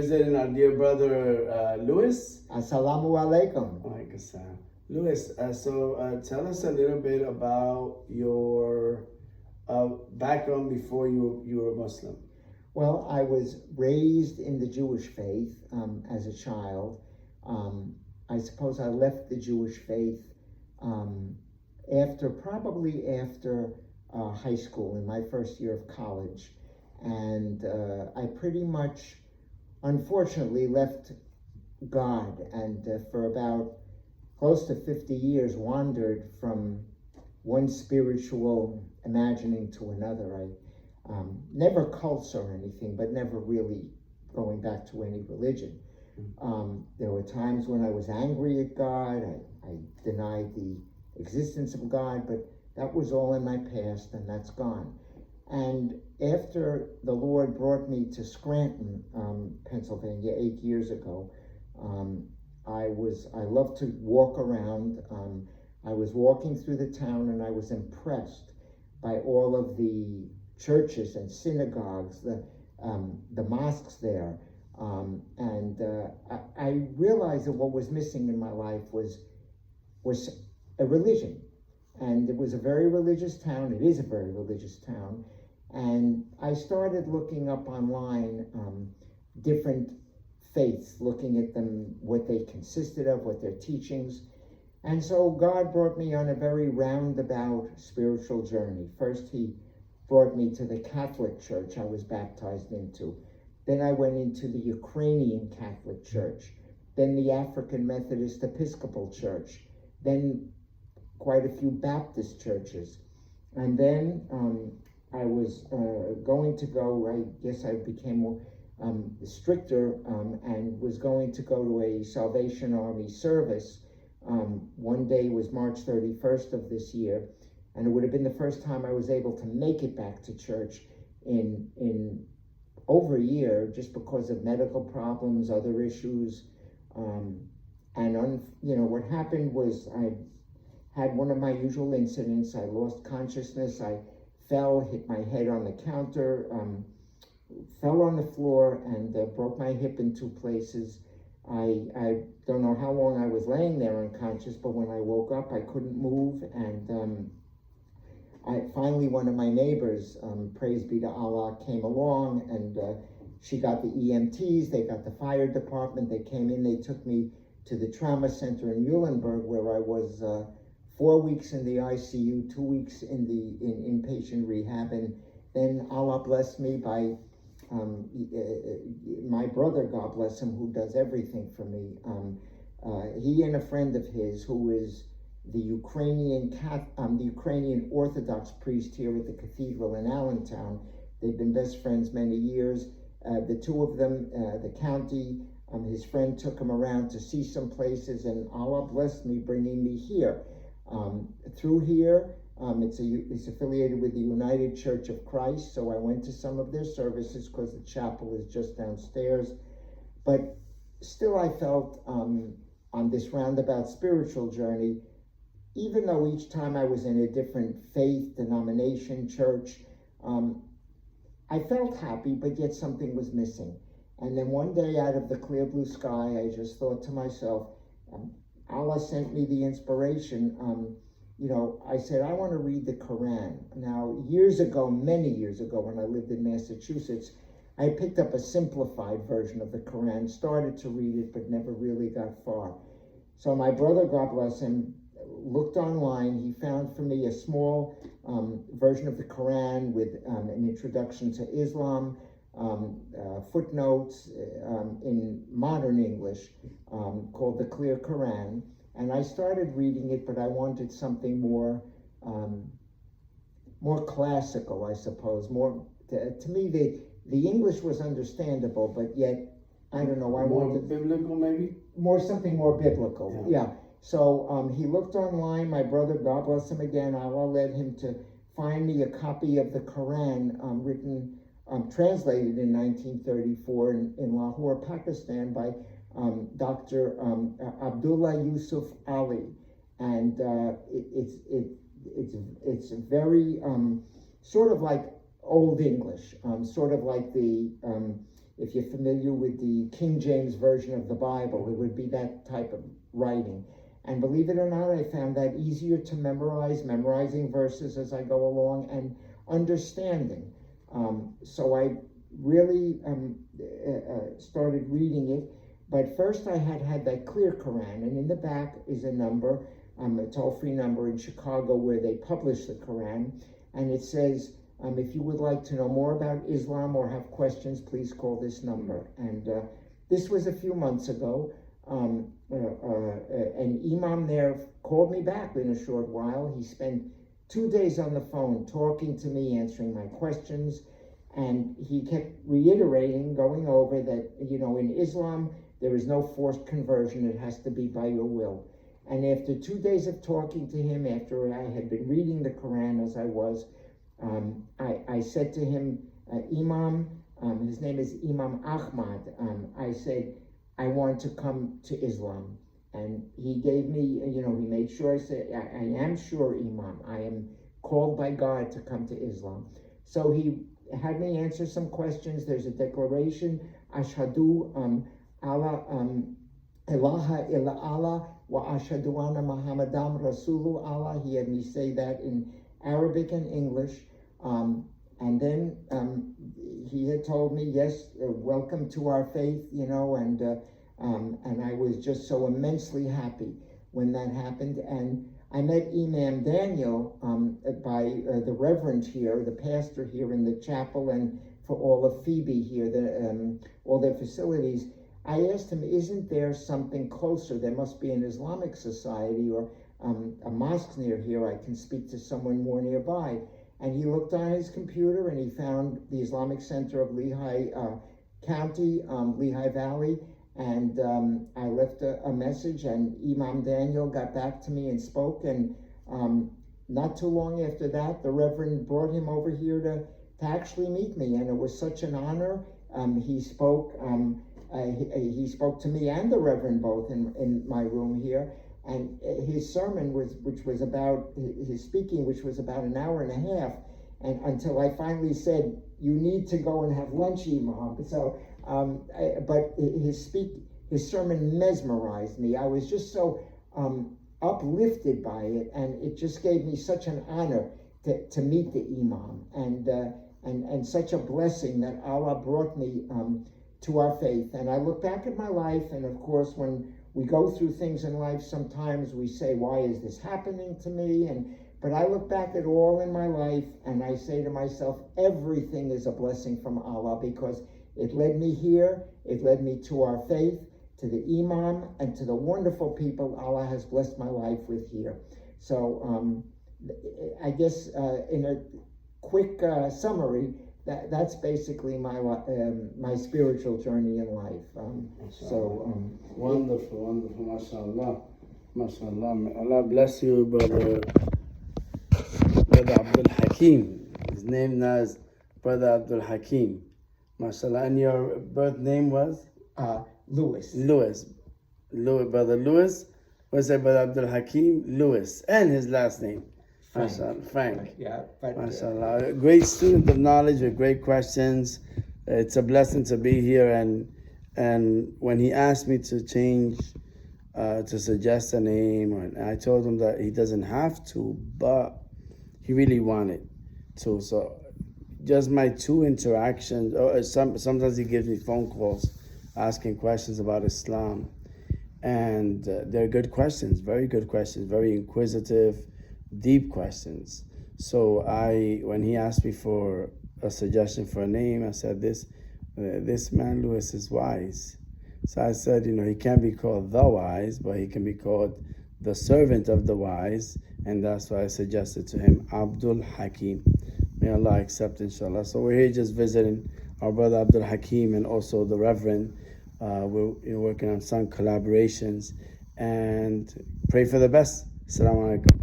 Visiting our dear brother Louis. Assalamu alaikum. Louis, tell us a little bit about your background before you were Muslim. Well, I was raised in the Jewish faith as a child. I suppose I left the Jewish faith probably after high school, in my first year of college. And I pretty much, unfortunately, left God, and for about close to 50 years wandered from one spiritual imagining to another. I never cults or anything, but never really going back to any religion. There were times when I was angry at God. I denied the existence of God, but that was all in my past, and that's gone. And after the Lord brought me to Scranton, Pennsylvania, 8 years ago, I love to walk around. I was walking through the town, and I was impressed by all of the churches and synagogues, the mosques there, and I realized that what was missing in my life was a religion. And it was a very religious town. It is a very religious town. And I started looking up online different faiths, looking at them, what they consisted of, what their teachings. And so God brought me on a very roundabout spiritual journey. First, he brought me to the Catholic Church I was baptized into. Then I went into the Ukrainian Catholic Church. Then the African Methodist Episcopal Church. Then quite a few Baptist churches. And then I was going to go, I guess I became stricter and was going to go to a Salvation Army service. One day was March 31st of this year, and it would have been the first time I was able to make it back to church in over a year, just because of medical problems, other issues. What happened was I had one of my usual incidents. I lost consciousness. I fell, hit my head on the counter, fell on the floor, and broke my hip in 2 places. I don't know how long I was laying there unconscious, but when I woke up, I couldn't move. And finally, one of my neighbors, praise be to Allah, came along, and she got the EMTs, they got the fire department, they came in, they took me to the trauma center in Muhlenberg, where I was 4 weeks in the ICU, 2 weeks in inpatient rehab, and then Allah blessed me by my brother, God bless him, who does everything for me. He and a friend of his, who is the Ukrainian Orthodox priest here at the cathedral in Allentown. They've been best friends many years. The two of them, the county, his friend took him around to see some places, and Allah blessed me, bringing me here. Through here, it's affiliated with the United Church of Christ, so I went to some of their services because the chapel is just downstairs. But still, I felt on this roundabout spiritual journey, even though each time I was in a different faith, denomination, church, I felt happy, but yet something was missing. And then one day, out of the clear blue sky, I just thought to myself, Allah sent me the inspiration. I said, I want to read the Quran. Now, years ago, many years ago, when I lived in Massachusetts, I picked up a simplified version of the Quran, started to read it, but never really got far. So my brother, God bless him, looked online. He found for me a small version of the Quran with an introduction to Islam, footnotes in modern English, called The Clear Quran. And I started reading it, but I wanted something more classical, I suppose. More to me, the English was understandable, but yet I don't know. I wanted biblical, maybe something more biblical. Yeah. So he looked online. My brother, God bless him again, Allah led him to find me a copy of the Quran written, translated in 1934 in Lahore, Pakistan, by Dr. Abdullah Yusuf Ali, and it's very sort of like Old English, sort of like if you're familiar with the King James Version of the Bible, it would be that type of writing. And believe it or not, I found that easier to memorize, memorizing verses as I go along and understanding. So I really started reading it. But first I had that clear Quran, and in the back is a number, a toll-free number in Chicago where they publish the Quran. And it says, if you would like to know more about Islam or have questions, please call this number. And this was a few months ago. An imam there called me back in a short while. He spent 2 days on the phone talking to me, answering my questions, and he kept reiterating, going over that, in Islam, there is no forced conversion. It has to be by your will. And after 2 days of talking to him, after I had been reading the Quran as I was, I said to him, Imam, his name is Imam Ahmad, I said, I want to come to Islam. And he gave me, he made sure I said, I am sure, Imam, I am called by God to come to Islam. So he had me answer some questions. There's a declaration, Ashhadu Allah ilaha illa Allah wa ashhadu anna Muhammadam Rasulu Allah. He had me say that in Arabic and English. And then he had told me, yes, welcome to our faith, and I was just so immensely happy when that happened. And I met Imam Daniel by the Reverend here, the pastor here in the chapel, and for all of Phoebe here, all their facilities. I asked him, isn't there something closer? There must be an Islamic society or a mosque near here. I can speak to someone more nearby. And he looked on his computer and he found the Islamic Center of Lehigh County, Lehigh Valley. And I left a message, and Imam Daniel got back to me and spoke. And not too long after that, the Reverend brought him over here to actually meet me. And it was such an honor. He spoke to me and the Reverend both in my room here. And his sermon which was about an hour and a half, and until I finally said, you need to go and have lunch, Imam. So, but his sermon mesmerized me. I was just so uplifted by it, and it just gave me such an honor to meet the Imam, and such a blessing that Allah brought me to our faith. And I look back at my life, and of course, when we go through things in life, sometimes we say, why is this happening to me? But I look back at all in my life and I say to myself, everything is a blessing from Allah, because it led me here, it led me to our faith, to the Imam, and to the wonderful people Allah has blessed my life with here. So I guess in a quick summary, that's basically my spiritual journey in life. Wonderful, mashallah, mashallah. Allah bless you, brother Abdul Hakim. His name now is Brother Abdul Hakim, mashallah. And your birth name was? Lewis. Brother Lewis. What's that, Brother Abdul Hakim? Lewis. And his last name? Frank. Yeah. MashaAllah. A great student of knowledge with great questions. It's a blessing to be here. And when he asked me to change, to suggest a name, and I told him that he doesn't have to, but he really wanted to. So just my 2 interactions, or sometimes he gives me phone calls asking questions about Islam. And they're good questions, very good questions, very inquisitive, deep questions. So when he asked me for a suggestion for a name, I said, this man Lewis is wise. So I said, he can't be called the wise, but he can be called the servant of the wise, and that's why I suggested to him Abdul Hakim. May Allah accept, inshallah. So we're here just visiting our brother Abdul Hakim and also the Reverend. We're working on some collaborations, and pray for the best. Assalamu alaikum.